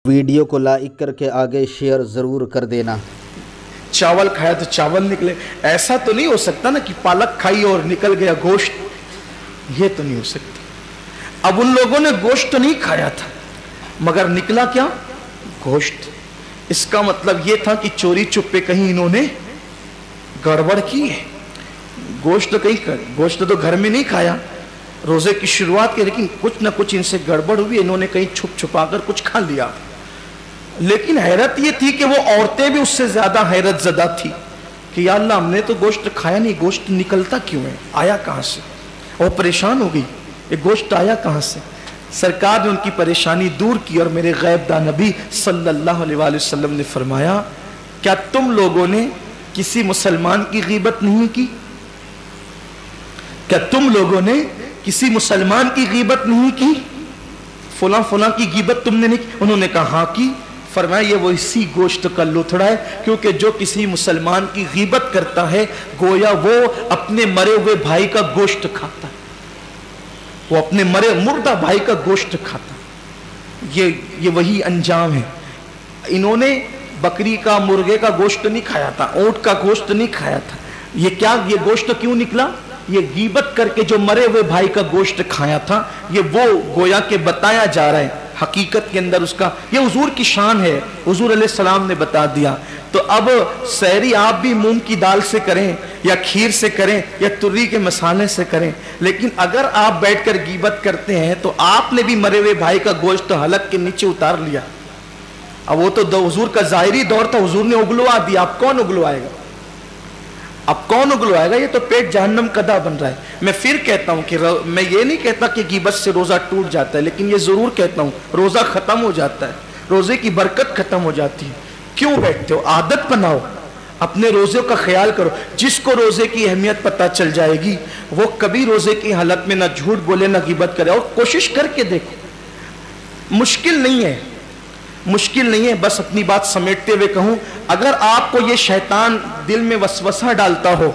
Video को like करके आगे शेयर ज़रूर कर देना। चावल खाया तो चावल निकले, ऐसा तो नहीं हो सकता ना कि पालक खाई और निकल गया गोश्त, ये तो नहीं हो सकता। अब उन लोगों ने गोश्त तो नहीं खाया था मगर निकला क्या? गोश्त। इसका मतलब ये था कि चोरी चुप्पे कहीं इन्होंने गड़बड़ की है। गोश्त तो घर में नहीं खाया, रोजे की शुरुआत की, लेकिन कुछ ना कुछ इनसे गड़बड़ हुई, इन्होंने कहीं छुप छुपा कर कुछ खा लिया। लेकिन हैरत ये थी कि वो औरतें भी उससे ज्यादा हैरत ज़दा थी कि या अल्लाह हमने तो गोश्त खाया नहीं, गोश्त निकलता क्यों है, आया कहाँ से? वो परेशान हो गई, ये गोश्त आया कहाँ से? सरकार ने उनकी परेशानी दूर की और मेरे गैबदा नबी सल्लल्लाहु अलैहि वसल्लम ने फरमाया, क्या तुम लोगों ने किसी मुसलमान की गीबत नहीं की? क्या तुम लोगों ने किसी मुसलमान की गीबत नहीं की? फुला फुला की गीबत तुमने नहीं की? उन्होंने कहा हाँ की। फरमाया ये वो इसी गोश्त का लुथड़ा है, क्योंकि जो किसी मुसलमान की गीबत करता है गोया वो अपने मरे हुए भाई का गोश्त खाता है, वो अपने मरे मुर्दा भाई का गोश्त खाता है। ये वही अंजाम है। इन्होंने बकरी का, मुर्गे का गोश्त नहीं खाया था, ऊंट का गोश्त नहीं खाया था। ये क्या, ये गोश्त क्यों निकला? ये गीबत करके जो मरे हुए भाई का गोश्त खाया था, ये वो गोया के बताया जा रहा है हकीकत के अंदर उसका, ये हुजूर की शान है, हुजूर अलैहि सलाम ने बता दिया। तो अब सहरी आप भी मूंग की दाल से करें या खीर से करें या तुर्री के मसाले से करें, लेकिन अगर आप बैठकर गीबत करते हैं तो आपने भी मरे हुए भाई का गोश्त हलक के नीचे उतार लिया। अब वो तो हुजूर का जाहिरी दौर था, हुजूर ने उगलवा दिया, अब कौन उगलवाएगा? अब कौन उगलवाएगा? ये तो पेट जहन्नम कदा बन रहा है। मैं फिर कहता हूं कि मैं ये नहीं कहता कि गीबत से रोजा टूट जाता है, लेकिन ये जरूर कहता हूं रोजा खत्म हो जाता है, रोजे की बरकत खत्म हो जाती है। क्यों बैठते हो? आदत बनाओ, अपने रोजे का ख्याल करो। जिसको रोजे की अहमियत पता चल जाएगी वो कभी रोजे की हालत में ना झूठ बोले ना गीबत करे। और कोशिश करके देखो, मुश्किल नहीं है, मुश्किल नहीं है। बस अपनी बात समेटते हुए कहूं, अगर आपको ये शैतान दिल में वसवसा डालता हो,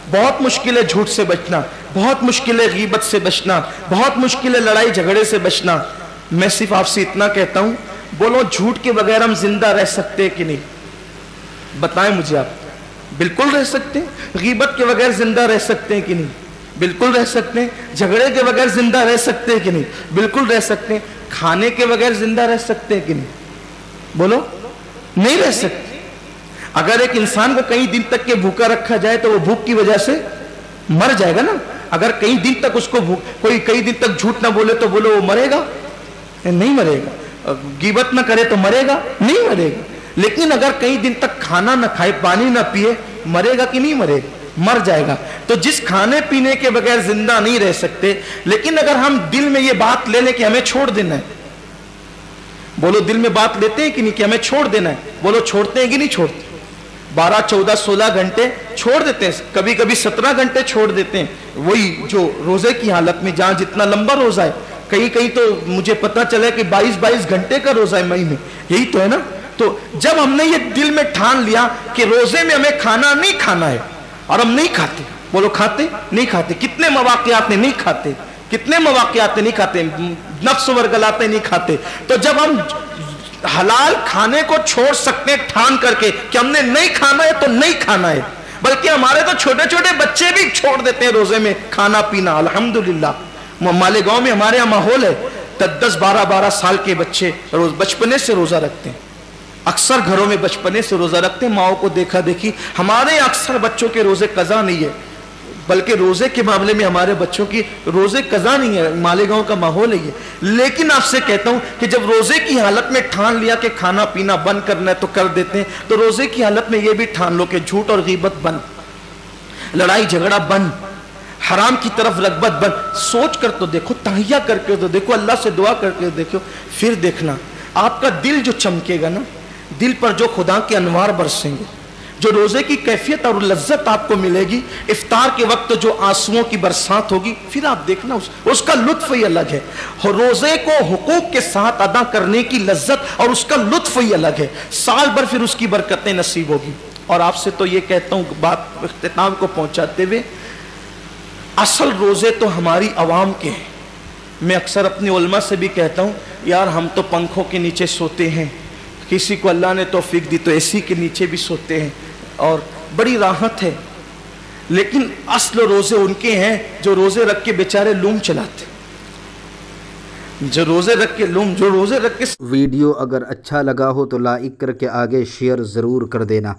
बहुत मुश्किल है झूठ से बचना, बहुत मुश्किल है गीबत से बचना, बहुत मुश्किल है लड़ाई झगड़े से बचना, मैं सिर्फ आपसे इतना कहता हूं, बोलो झूठ के बगैर हम जिंदा रह सकते हैं कि नहीं? बताएं मुझे आप। बिल्कुल रह सकते हैं। गीबत के बगैर जिंदा रह सकते हैं कि नहीं? बिल्कुल रह सकते हैं। झगड़े के बगैर जिंदा रह सकते हैं कि नहीं? बिल्कुल रह सकते हैं। खाने के बगैर जिंदा रह सकते हैं कि नहीं? बोलो, नहीं रह सकते। अगर एक इंसान को कई दिन तक के भूखा रखा जाए तो वो भूख की वजह से मर जाएगा ना। अगर कई दिन तक उसको कोई कई दिन तक झूठ ना बोले तो बोलो वो मरेगा? नहीं मरेगा। गीबत ना करे तो मरेगा? नहीं मरेगा। लेकिन अगर कई दिन तक खाना ना खाए, पानी ना पिए, मरेगा कि नहीं मरेगा? मर जाएगा। तो जिस खाने पीने के बगैर जिंदा नहीं रह सकते, लेकिन अगर हम दिल में ये बात ले लें कि हमें छोड़ देना है, बोलो दिल में बात लेते हैं कि नहीं कि हमें छोड़ देना है? बोलो छोड़ते हैं कि नहीं छोड़ते? 12, 14, 16 घंटे छोड़ देते हैं, कभी कभी 17 घंटे छोड़ देते हैं। वही जो रोजे की हालत में, जहां जितना लंबा रोजा है, कहीं कहीं तो मुझे पता चला कि 22-22 घंटे का रोजा है मई में, यही तो है ना। तो जब हमने ये दिल में ठान लिया कि रोजे में हमें खाना नहीं खाना है और हम नहीं खाते, बोलो खाते नहीं खाते? कितने मवाक़ियात नहीं खाते, कितने मवाक़ियात नहीं खाते, नफ्स वरगलाते नहीं खाते। तो जब हम हलाल खाने को छोड़ सकते हैं ठान करके कि हमने नहीं खाना है तो नहीं खाना है, बल्कि हमारे तो छोटे छोटे बच्चे भी छोड़ देते हैं रोजे में खाना पीना। अल्हम्दुलिल्लाह मालेगांव में हमारे यहाँ माहौल है, 10, 12 साल के बच्चे रोज बचपने से रोजा रखते हैं। अक्सर घरों में बचपने से रोजा रखते हैं, माओ को देखा देखी। हमारे अक्सर बच्चों के रोजे कज़ा नहीं है, बल्कि रोजे के मामले में हमारे बच्चों की रोजे कज़ा नहीं है। मालेगांव का माहौल है ये। लेकिन आपसे कहता हूं कि जब रोजे की हालत में ठान लिया कि खाना पीना बंद करना है तो कर देते हैं, तो रोजे की हालत में ये भी ठान लो कि झूठ और गीबत बंद, लड़ाई झगड़ा बंद, हराम की तरफ रगबत बंद। सोच कर तो देखो, तहिया करके तो देखो, अल्लाह से दुआ करके देखो, फिर देखना आपका दिल जो चमकेगा ना, दिल पर जो खुदा के अनवार बरसेंगे, जो रोजे की कैफियत और लज्जत आपको मिलेगी, इफ्तार के वक्त जो आंसुओं की बरसात होगी, फिर आप देखना उसका लुत्फ ही अलग है। रोजे को हुकूक के साथ अदा करने की लज्जत और उसका लुत्फ ही अलग है। साल भर फिर उसकी बरकतें नसीब होगी। और आपसे तो ये कहता हूँ बात इख्तिताम को पहुंचाते हुए, असल रोजे तो हमारी आवाम के हैं। मैं अक्सर अपने उलमा से भी कहता हूँ, यार हम तो पंखों के नीचे सोते हैं, किसी को अल्लाह ने तौफीक दी तो एसी के नीचे भी सोते हैं और बड़ी राहत है। लेकिन असल रोजे उनके हैं जो रोजे रख के बेचारे लूम चलाते, जो रोजे रख के वीडियो अगर अच्छा लगा हो तो लाइक करके आगे शेयर ज़रूर कर देना।